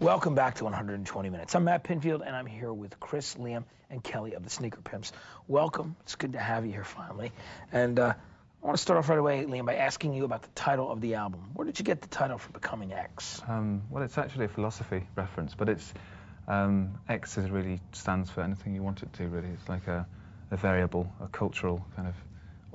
Welcome back to 120 Minutes. I'm Matt Pinfield, and I'm here with Chris, Liam, and Kelly of the Sneaker Pimps. Welcome. It's good to have you here finally. And I want to start off right away, Liam, by asking you about the title of the album. Where did you get the title for Becoming X? Well, it's actually a philosophy reference, but it's X really stands for anything you want it to, really. It's like a variable, a cultural kind of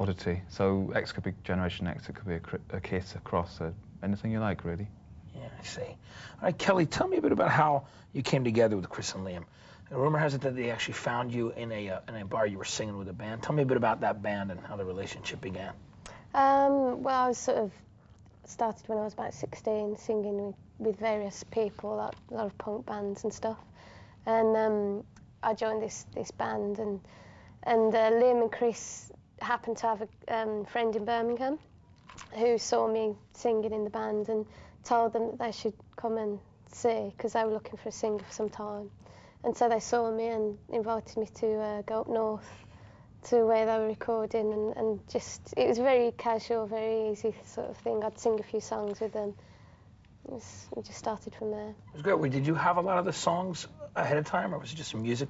oddity. So X could be Generation X, it could be a kiss, a cross, anything you like, really. Yeah, I see. All right, Kelly, tell me a bit about how you came together with Chris and Liam. And rumor has it that they actually found you in a bar you were singing with a band. Tell me a bit about that band and how the relationship began. Well, I was started when I was about 16, singing with various people, a lot of punk bands and stuff. And I joined this band, and Liam and Chris happened to have a friend in Birmingham who saw me singing in the band and told them that they should come and see, because they were looking for a singer for some time. And so they saw me and invited me to go up north to where they were recording, and just, it was very casual, very easy sort of thing. I'd sing a few songs with them. It just started from there. It was great. Did you have a lot of the songs ahead of time, or was it just some music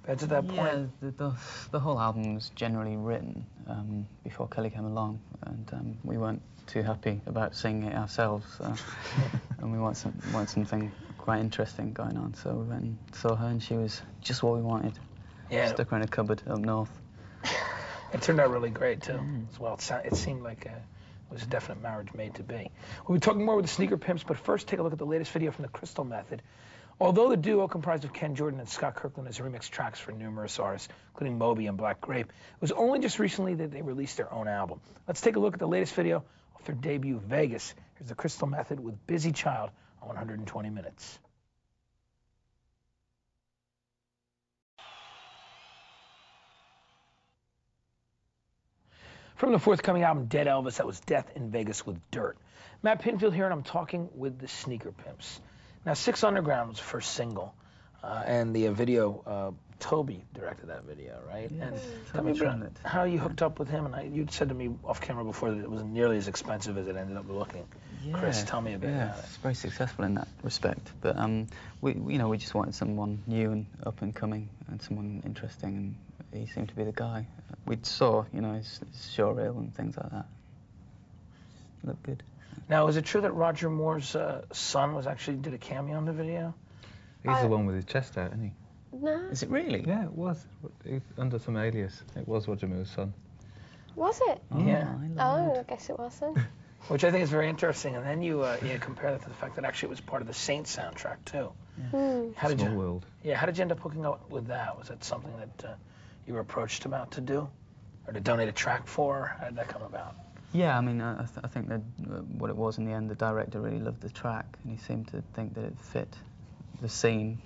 beds at that point? Yeah, the whole album was generally written before Kelly came along, and we weren't too happy about singing it ourselves, and we want something quite interesting going on. So we went and saw her, and she was just what we wanted. Yeah. Stuck her in a cupboard up north. It turned out really great too, as well. It seemed like it was a definite marriage made to be. We'll be talking more with the Sneaker Pimps, but first take a look at the latest video from the Crystal Method. Although the duo, comprised of Ken Jordan and Scott Kirkland, has remixed tracks for numerous artists, including Moby and Black Grape, it was only just recently that they released their own album. Let's take a look at the latest video off their debut, Vegas. Here's the Crystal Method with Busy Child on 120 Minutes. From the forthcoming album, Dead Elvis, that was Death in Vegas with Dirt. Matt Pinfield here, and I'm talking with the Sneaker Pimps. Now, Six Underground was the first single, and the video, Toby directed that video, right? Yeah, and tell me about how you hooked up with him. And you'd said to me off camera before that it wasn't nearly as expensive as it ended up looking. Yeah, Chris, tell me a bit about it. It's very successful in that respect. But we just wanted someone new and up and coming, and someone interesting, and he seemed to be the guy. We saw, his showreel and things like that. Looked good. Now, is it true that Roger Moore's son did a cameo in the video? He's the one with his chest out, isn't he? No. Is it really? Yeah, it was. Under some alias. It was Roger Moore's son. Was it? Yeah. I guess it wasn't. Which I think is very interesting. And then you compare that to the fact that actually it was part of the Saints soundtrack, too. Yeah. Small world. Yeah, how did you end up hooking up with that? Was that something that you were approached about to do? Or to donate a track for? How did that come about? Yeah, I mean, I think that what it was in the end, the director really loved the track, and he seemed to think that it fit the scene.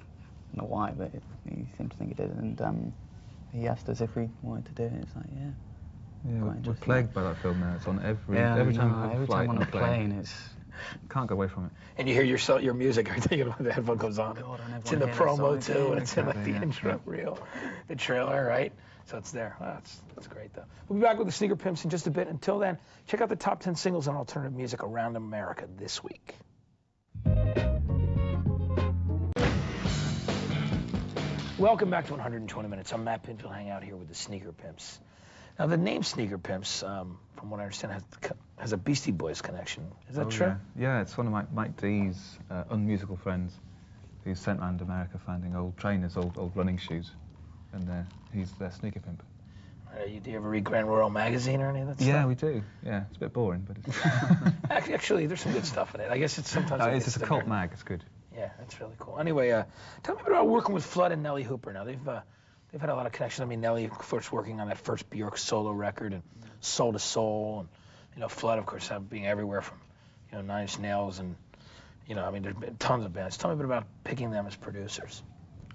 I don't know why, but he seemed to think it did, and he asked us if we wanted to do it. It's like, yeah. Yeah, we're plagued by that film now. It's on every time on a plane. It's can't go away from it. And you hear your music every time the headphone goes on. God, it's in the promo too, and it's in like the intro reel, the trailer, right? So it's there. Wow, that's great though. We'll be back with the Sneaker Pimps in just a bit. Until then, check out the top 10 singles on alternative music around America this week. Welcome back to 120 Minutes. I'm Matt Pinfield, hanging out here with the Sneaker Pimps. Now, the name Sneaker Pimps, from what I understand, has a Beastie Boys connection. Is that true? Yeah, it's one of Mike D's unmusical friends who's sent around America finding old trainers, old running shoes, and he's their sneaker pimp. Do you ever read Grand Royal magazine or any of that stuff? Yeah, we do. Yeah, it's a bit boring, but it's... Actually, there's some good stuff in it. I guess it's sometimes... No, it's a cult mag. It's good. Yeah, that's really cool. Anyway, tell me about working with Flood and Nelly Hooper. Now, they've had a lot of connections. I mean, Nelly, of course, working on that first Bjork solo record, and Soul to Soul, and Flood, of course, being everywhere from Nine Inch Nails, and there's been tons of bands. Tell me a bit about picking them as producers.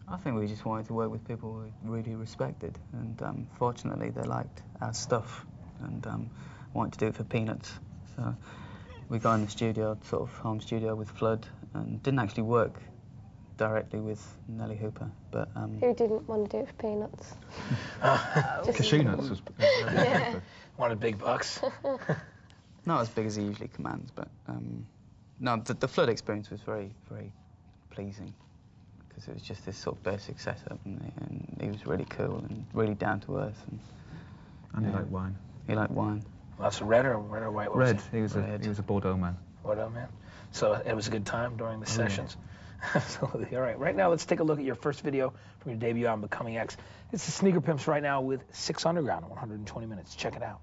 I think we just wanted to work with people we really respected, and fortunately they liked our stuff and wanted to do it for peanuts. So we got in the studio, sort of home studio with Flood, and didn't actually work directly with Nelly Hooper, but... Who didn't want to do it for peanuts? Cashew nuts was... Yeah. Wanted big bucks? Not as big as he usually commands, but... no, the Flood experience was very, very pleasing, because it was just this sort of basic setup, and he was really cool and really down to earth. And he liked wine. He liked wine. Well, that's red or white? What Red. Was he was a Bordeaux man. Bordeaux man. So it was a good time during the sessions. Absolutely. All right. Right now, let's take a look at your first video from your debut album, Becoming X. It's the Sneaker Pimps right now with 6 Underground in 120 minutes. Check it out.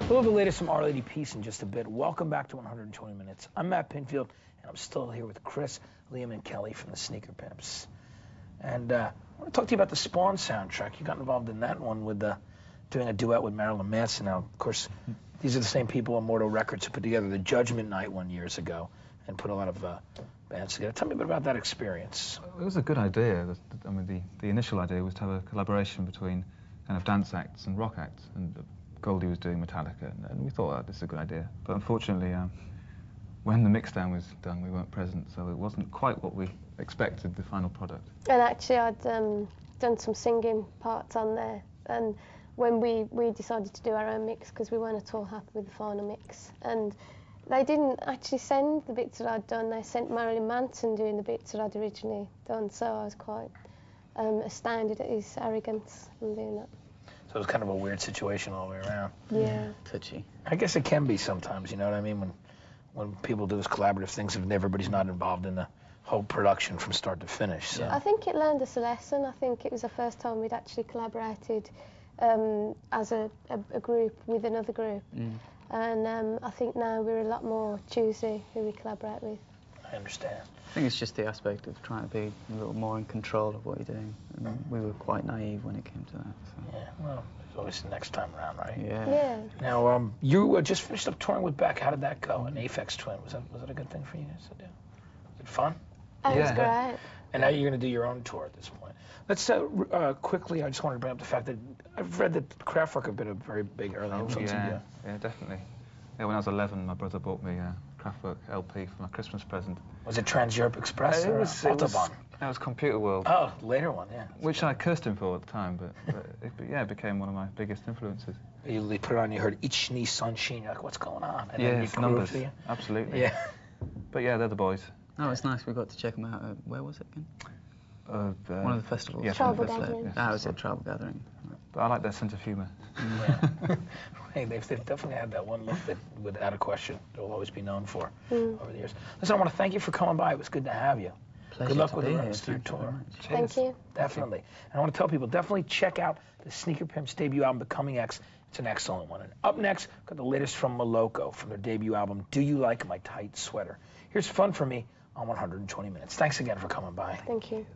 We'll have the latest from Our Lady Peace in just a bit. Welcome back to 120 Minutes. I'm Matt Pinfield, and I'm still here with Chris, Liam, and Kelly from the Sneaker Pimps. And I want to talk to you about the Spawn soundtrack. You got involved in that one with doing a duet with Marilyn Manson. Now, of course, these are the same people at Immortal Records who put together the Judgment Night one years ago and put a lot of bands together. Tell me a bit about that experience. It was a good idea. I mean, the initial idea was to have a collaboration between kind of dance acts and rock acts, and Goldie was doing Metallica, and we thought, this is a good idea. But unfortunately, when the mixdown was done, we weren't present, so it wasn't quite what we expected, the final product. And actually, I'd done some singing parts on there. And when we decided to do our own mix, because we weren't at all happy with the final mix, and they didn't actually send the bits that I'd done. They sent Marilyn Manson doing the bits that I'd originally done. So I was quite astounded at his arrogance in doing that. So it was kind of a weird situation all the way around. Yeah. Touchy. I guess it can be sometimes, you know what I mean? When people do those collaborative things, if everybody's not involved in the whole production from start to finish. So. I think it learned us a lesson. I think it was the first time we'd actually collaborated as a group with another group. And I think now we're a lot more choosy who we collaborate with. I understand. I think it's just the aspect of trying to be a little more in control of what you're doing. And we were quite naive when it came to that. So. Yeah, well, there's always the next time around, right? Yeah. Now, you just finished up touring with Beck. How did that go? An Aphex Twin. Was that a good thing for you guys to do? Was it fun? That was great. And now you're going to do your own tour at this point. Let's quickly, I just wanted to bring up the fact that I've read that Kraftwerk have been a very big early influence in you. Yeah, definitely. Yeah, when I was 11, my brother bought me a Kraftwerk LP for my Christmas present. Was it Trans-Europe Express or Autobahn? That was Computer World. Oh, later one, yeah. Which I cursed him for at the time, but it became one of my biggest influences. You put it on, you heard Ich nie Sunshine, you're like, what's going on? And then it's you numbers, to you. absolutely. Yeah. But yeah, they're the boys. Oh, it's nice. We got to check them out. Where was it again? One of the festivals. Yeah, Tribal festival, Gathering. yes. Ah, it was a tribal gathering. But I like their sense of humour. Yeah. Hey, they've definitely had that one look that, without a question, they'll always be known for over the years. Listen, I want to thank you for coming by. It was good to have you. Pleasure Good luck to with be the here. rest of your Thank you very tour. much. Thank you. Definitely. And I want to tell people, definitely check out the Sneaker Pimps debut album, Becoming X. It's an excellent one. And up next, got the latest from Moloko from their debut album, Do You Like My Tight Sweater? Here's fun for me on 120 Minutes. Thanks again for coming by. Thank you.